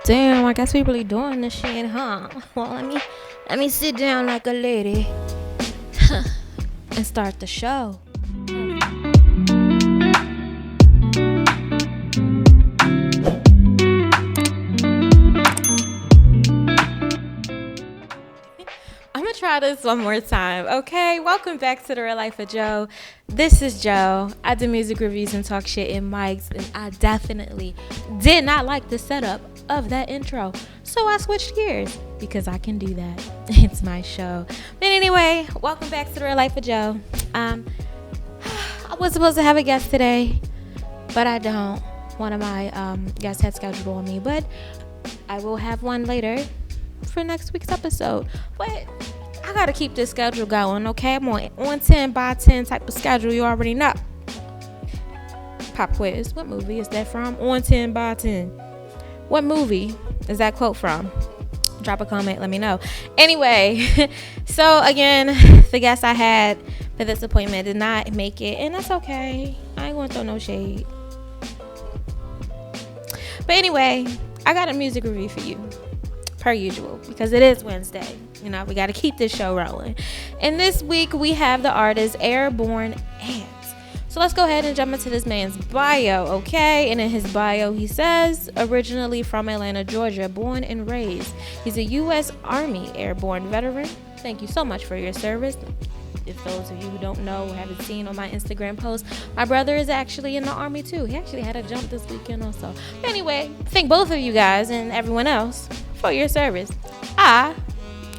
Damn, I guess we really doing this shit, huh? Well, let me sit down like a lady and start the show. I'm gonna try this one more time, okay? Welcome back to the Real Life of Joe. This is Joe. I do music reviews and talk shit in mics, and I definitely did not like the setup of that intro, so I switched gears because I can do that. It's my show. But anyway, welcome back to the Real Life of Joe. I was supposed to have a guest today, but I don't. One of my guests had scheduled on me, but I will have one later for next week's episode. But I gotta keep this schedule going, okay? I'm on 10 by 10 type of schedule. You already know. Pop quiz. What movie is that from? On 10 by 10. What movie is that quote from? Drop a comment, let me know. Anyway, so again, the guest I had for this appointment did not make it, and that's okay. I ain't gonna throw no shade. But anyway, I got a music review for you, per usual, because it is Wednesday. You know, we got to keep this show rolling. And this week we have the artist Airborne Ant. So let's go ahead and jump into this man's bio, okay? And in his bio, he says, originally from Atlanta, Georgia, born and raised. He's a U.S. Army Airborne veteran. Thank you so much for your service. If those of you who don't know or haven't seen on my Instagram post, my brother is actually in the Army too. He actually had a jump this weekend also. But anyway, thank both of you guys and everyone else for your service. I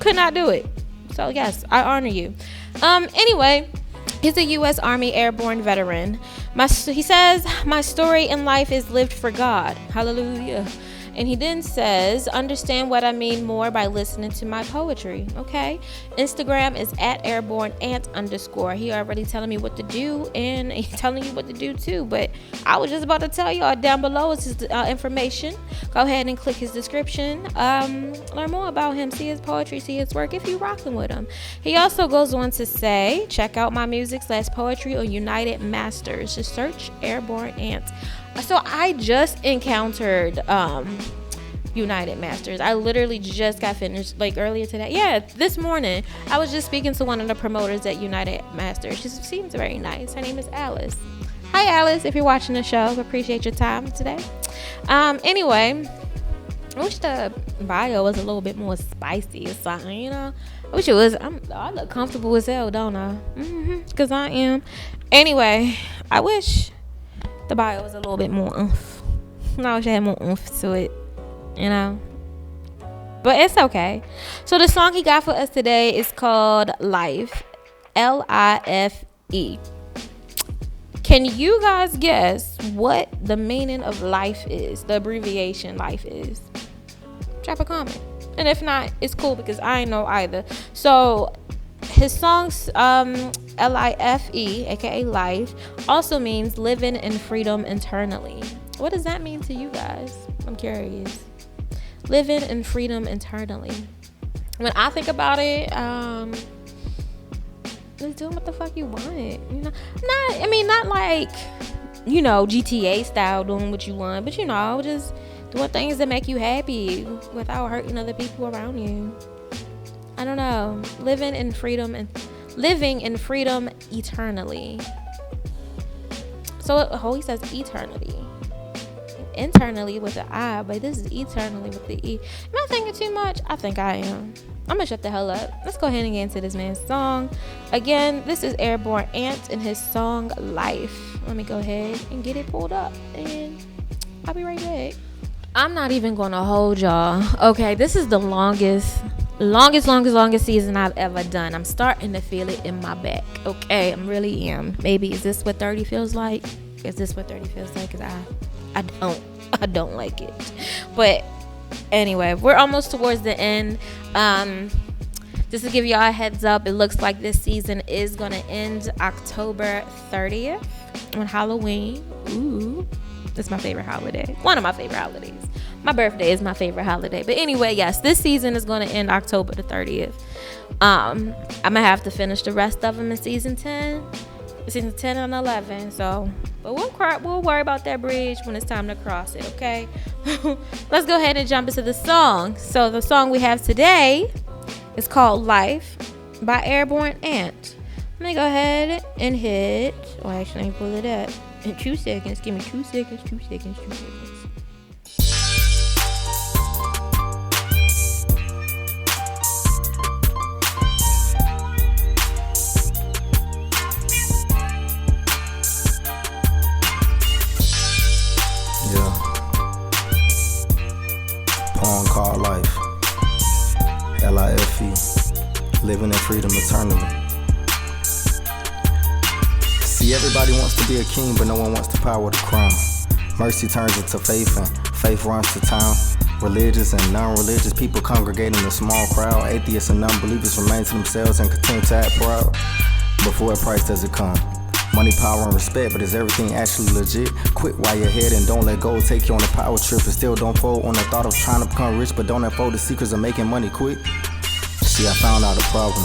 could not do it. So yes, I honor you. Anyway, he's a U.S. Army Airborne veteran. He says, my story in life is lived for God. Hallelujah. And he then says, understand what I mean more by listening to my poetry. Okay. Instagram is at airborneant_. He already telling me what to do, and he's telling you what to do too. But I was just about to tell y'all down below is his information. Go ahead and click his description. Learn more about him. See his poetry. See his work if you rocking with him. He also goes on to say, check out my music/poetry on United Masters. Just search Airborne Ant. So I just encountered United Masters. I literally just got finished like earlier today. Yeah, this morning. I was just speaking to one of the promoters at United Masters. She seems very nice. Her name is Alice. Hi Alice, if you're watching the show. Appreciate your time today. Anyway, I wish the bio was a little bit more spicy or something, you know. I wish it was. I look comfortable as hell, don't I? Because I am. Anyway, I wish the bio was a little bit more oomph. I wish I had more oomph to it, you know. But it's okay. So the song he got for us today is called L.I.F.E. L-I-F-E. Can you guys guess what the meaning of life is? The abbreviation life is? Drop a comment. And if not, it's cool because I ain't know either. So his songs, L-I-F-E, aka life, also means living in freedom internally. What does that mean to you guys? I'm curious. Living in freedom internally. When I think about it, just doing what the fuck you want. You know, not like, you know, GTA style doing what you want, but you know, just doing things that make you happy without hurting other people around you. I don't know. Living in freedom eternally. So he says eternity. Internally with the I, but this is eternally with the E. Am I thinking too much? I think I am. I'm gonna shut the hell up. Let's go ahead and get into this man's song. Again, this is Airborne Ant and his song Life. Let me go ahead and get it pulled up, and I'll be right back. I'm not even gonna hold y'all. Okay, this is the longest season I've ever done. I'm starting to feel it in my back. Okay, I really am. Maybe is this what 30 feels like? Is this what 30 feels like? Because I don't like it. But anyway, we're almost towards the end. Just to give y'all a heads up, it looks like this season is gonna end October 30th on Halloween. Ooh, that's my favorite holiday. One of my favorite holidays. My birthday is my favorite holiday. But anyway, yes, this season is going to end October the 30th. I'm going to have to finish the rest of them in season 10 and 11. So But we'll worry about that bridge when it's time to cross it, okay? Let's go ahead and jump into the song. So the song we have today is called Life by Airborne Ant. I'm going to go ahead and hit, actually, let me pull it up in 2 seconds. Give me 2 seconds. Poem called Life. L.I.F.E. Living in freedom eternally. See, everybody wants to be a king, but no one wants the power to crown. Mercy turns into faith, and faith runs to town. Religious and non-religious people congregate in a small crowd. Atheists and non-believers remain to themselves and continue to act proud. But for what price does it come? Money, power, and respect, but is everything actually legit? Quit while you're ahead and don't let go take you on a power trip, and still don't fold on the thought of trying to become rich, but don't unfold the secrets of making money quick. See, I found out the problem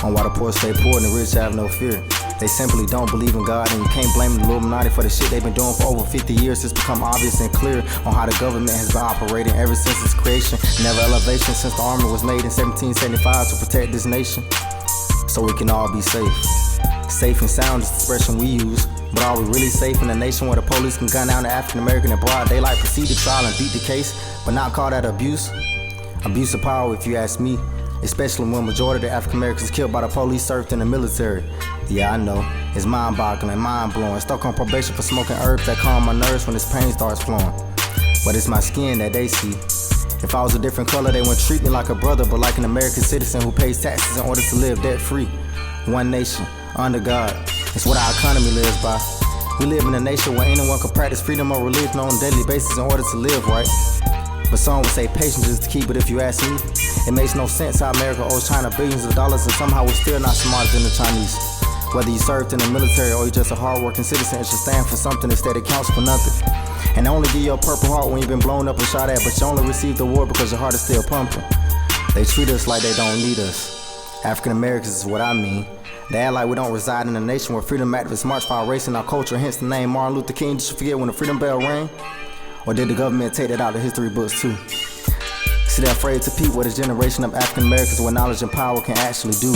on why the poor stay poor and the rich have no fear. They simply don't believe in God, and you can't blame the Illuminati for the shit they've been doing for over 50 years. It's become obvious and clear on how the government has been operating ever since its creation. Never elevation since the army was made in 1775 to protect this nation, so we can all be safe. Safe and sound is the expression we use, but are we really safe in a nation where the police can gun down the African American in broad daylight, proceed to trial and beat the case, but not call that abuse? Abuse of power, if you ask me, especially when majority of the African Americans killed by the police served in the military. Yeah, I know, it's mind-boggling, mind-blowing. Stuck on probation for smoking herbs that calm my nerves when this pain starts flowing. But it's my skin that they see. If I was a different color, they wouldn't treat me like a brother, but like an American citizen who pays taxes in order to live debt-free. One nation, under God. It's what our economy lives by. We live in a nation where anyone can practice freedom of religion on a daily basis in order to live right. But some would say patience is the key, but if you ask me, it makes no sense how America owes China billions of dollars and somehow we're still not smarter than the Chinese. Whether you served in the military or you're just a hard-working citizen, it should stand for something instead it counts for nothing. And they only give you a purple heart when you've been blown up and shot at, but you only receive the award because your heart is still pumping. They treat us like they don't need us. African Americans is what I mean. They act like we don't reside in a nation where freedom activists march for our race and our culture, hence the name Martin Luther King. Did you forget when the freedom bell rang? Or did the government take that out of the history books too? See, they're afraid to peep what a generation of African Americans with knowledge and power can actually do.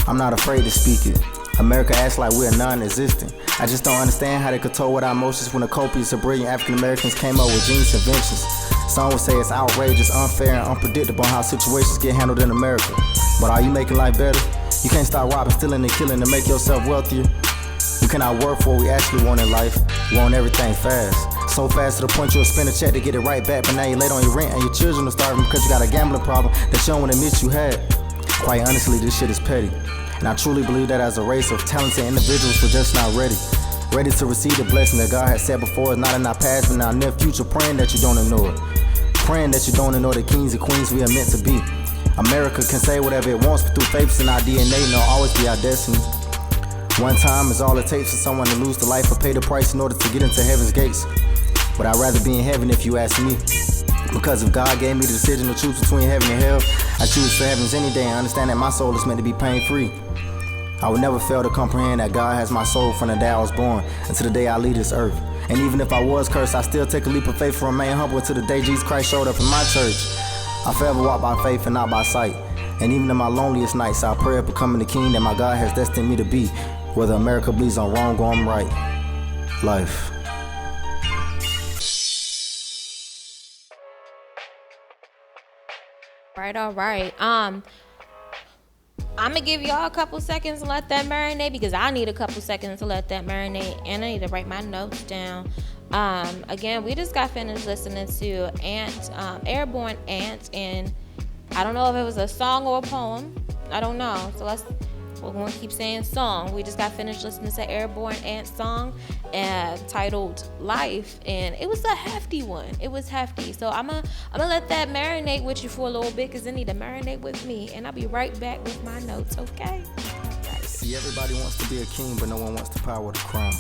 I'm not afraid to speak it. America acts like we're non-existent. I just don't understand how they could toll with our emotions when the copious of brilliant African Americans came up with genius inventions. Some would say it's outrageous, unfair, and unpredictable how situations get handled in America. But are you making life better? You can't stop robbing, stealing, and killing to make yourself wealthier. We cannot work for what we actually want in life. We want everything fast. So fast to the point you'll spend a check to get it right back, but now you're late on your rent and your children are starving because you got a gambling problem that you don't want to admit you had. Quite honestly, this shit is petty. And I truly believe that as a race of talented individuals, we're just not ready. Ready to receive the blessing that God has set before us, not in our past, but in our near future, praying that you don't ignore it. Praying that you don't ignore the kings and queens we are meant to be. America can say whatever it wants, but through faith in our DNA, and it'll always be our destiny. One time is all it takes for someone to lose their life or pay the price in order to get into heaven's gates. But I'd rather be in heaven if you ask me. Because if God gave me the decision to choose between heaven and hell, I choose for heavens any day and understand that my soul is meant to be pain-free. I would never fail to comprehend that God has my soul from the day I was born until the day I leave this earth. And even if I was cursed, I still take a leap of faith and remain humble until the day Jesus Christ showed up in my church. I forever walk by faith and not by sight. And even in my loneliest nights, I pray of becoming the king that my God has destined me to be. Whether America bleeds on wrong or I'm right. Life. All right. I'm gonna give y'all a couple seconds to let that marinate because I need a couple seconds to let that marinate, and I need to write my notes down. Again, we just got finished listening to Airborne Ant, and I don't know if it was a song or a poem. I don't know. So we're going to keep saying song. We just got finished listening to Airborne Ant song titled Life, and it was a hefty one. It was hefty. So I'm gonna let that marinate with you for a little bit because it need to marinate with me, and I'll be right back with my notes, okay? Right. See, everybody wants to be a king, but no one wants the power to crown.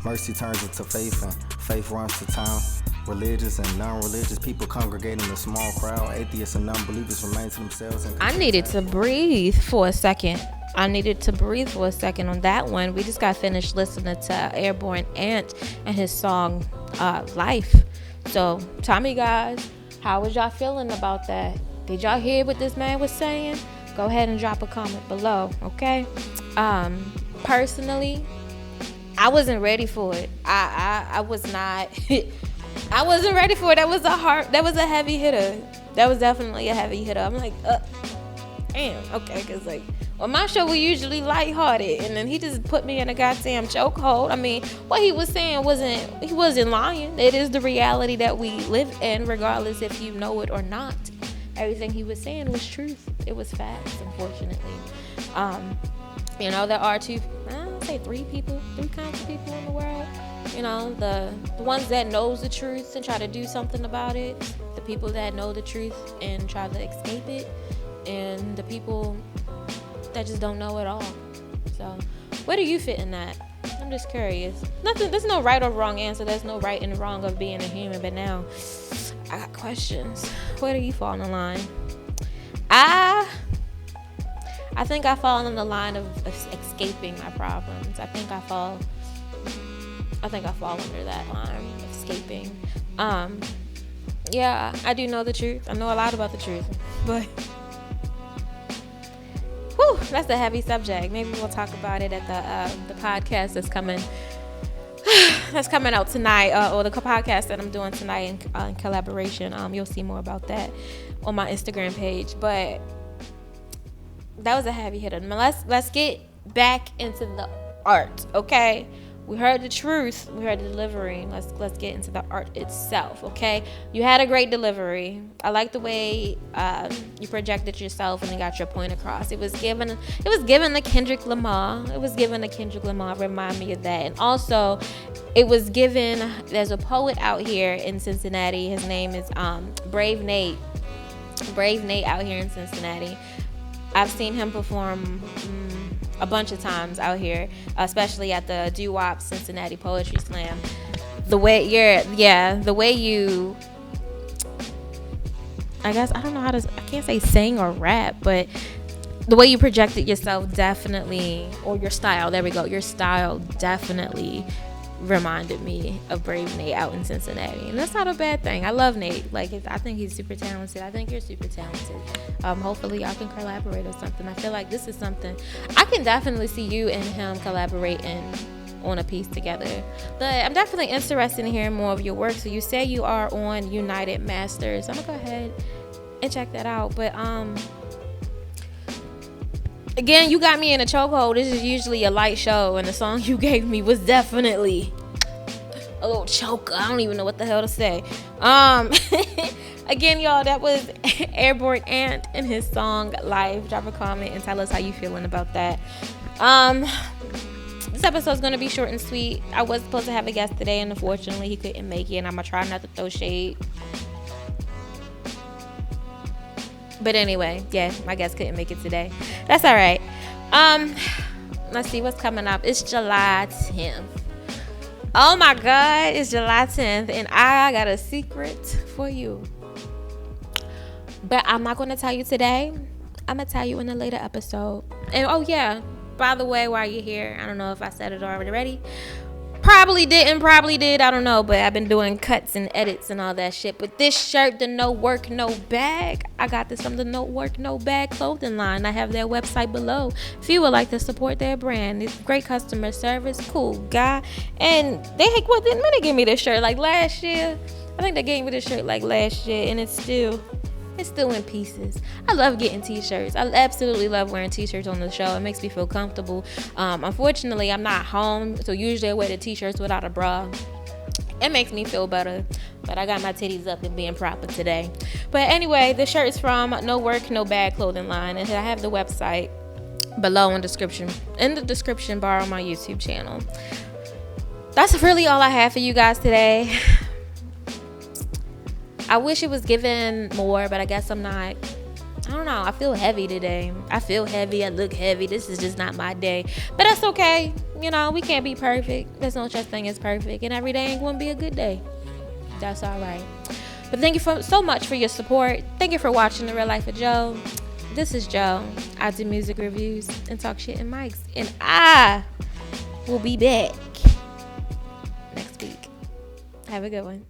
Mercy turns into faith, and faith runs to town. Religious and non-religious people congregate in a small crowd. Atheists and non-believers remain to themselves. I needed to breathe for a second. I needed to breathe for a second on that one. We just got finished listening to Airborne Ant and his song L.I.F.E. So tell me, guys, how was y'all feeling about that? Did y'all hear what this man was saying? Go ahead and drop a comment below, okay? Personally, I wasn't ready for it. I was not. I wasn't ready for it. That was a heavy hitter. That was definitely a heavy hitter. I'm like, damn, okay, because like, well, my show was usually lighthearted, and then he just put me in a goddamn chokehold. I mean, what he was saying he wasn't lying. It is the reality that we live in, regardless if you know it or not. Everything he was saying was truth. It was facts, unfortunately. There are three kinds of people in the world. The ones that knows the truth and try to do something about it, the people that know the truth and try to escape it, and the people that just don't know at all. So, where do you fit in that? I'm just curious. There's no right or wrong answer. There's no right and wrong of being a human. But now, I got questions. Where do you fall in the line? I think I fall in the line of escaping my problems. I think I fall under that line of escaping. Yeah, I do know the truth. I know a lot about the truth, but that's a heavy subject. Maybe we'll talk about it at the podcast that's coming out tonight, or the podcast that I'm doing tonight in collaboration. You'll see more about that on my Instagram page. But that was a heavy hitter. Now let's get back into the art, okay? We heard the truth. We heard the delivery. Let's get into the art itself, okay? You had a great delivery. I like the way you projected yourself and you got your point across. It was given the Kendrick Lamar. Remind me of that. And also, it was given. There's a poet out here in Cincinnati. His name is Brave Nate. Brave Nate out here in Cincinnati. I've seen him perform a bunch of times out here, especially at the Doo-Wop Cincinnati Poetry Slam. The way you, I guess, I don't know I can't say sing or rap, but the way you projected yourself definitely, or your style, there we go, your style definitely reminded me of Brave Nate out in Cincinnati, and that's not a bad thing. I love Nate. I think he's super talented. I think you're super talented. Hopefully y'all can collaborate or something. I feel like this is something I can definitely see you and him collaborating on a piece together. But I'm definitely interested in hearing more of your work. So you say you are on United Masters. I'm gonna go ahead and check that out. But again, you got me in a chokehold. This is usually a light show, and the song you gave me was definitely a little choker. I don't even know what the hell to say. Again, y'all, that was Airborne Ant and his song L.I.F.E. Drop a comment and tell us how you feeling about that. This episode's gonna be short and sweet. I was supposed to have a guest today, and unfortunately he couldn't make it, and I'm gonna try not to throw shade. But anyway, yeah, my guest couldn't make it today. That's all right. Let's see what's coming up. It's July 10th. Oh my God, it's July 10th, and I got a secret for you. But I'm not going to tell you today. I'm going to tell you in a later episode. And oh yeah, by the way, while you're here, I don't know if I said it already. Probably didn't, probably did, I don't know, but I've been doing cuts and edits and all that shit. But this shirt, the No Work No Bag, I got this from the No Work No Bag clothing line. I have their website below if you would like to support their brand. It's great customer service, cool guy. And didn't they give me this shirt like last year? I think they gave me this shirt like last year, and it's still in pieces. I love getting t-shirts. I absolutely love wearing t-shirts on the show. It makes me feel comfortable. Unfortunately, I'm not home, so usually I wear the t-shirts without a bra. It makes me feel better, but I got my titties up and being proper today. But anyway, the shirt is from No Work No Bag clothing line, and I have the website below in the description bar on my YouTube channel. That's really all I have for you guys today. I wish it was given more, but I guess I'm not. I don't know. I feel heavy today. I feel heavy. I look heavy. This is just not my day. But that's okay. We can't be perfect. There's no such thing as perfect. And every day ain't going to be a good day. That's all right. But thank you so much for your support. Thank you for watching The Real Life of Joe. This is Joe. I do music reviews and talk shit in mics. And I will be back next week. Have a good one.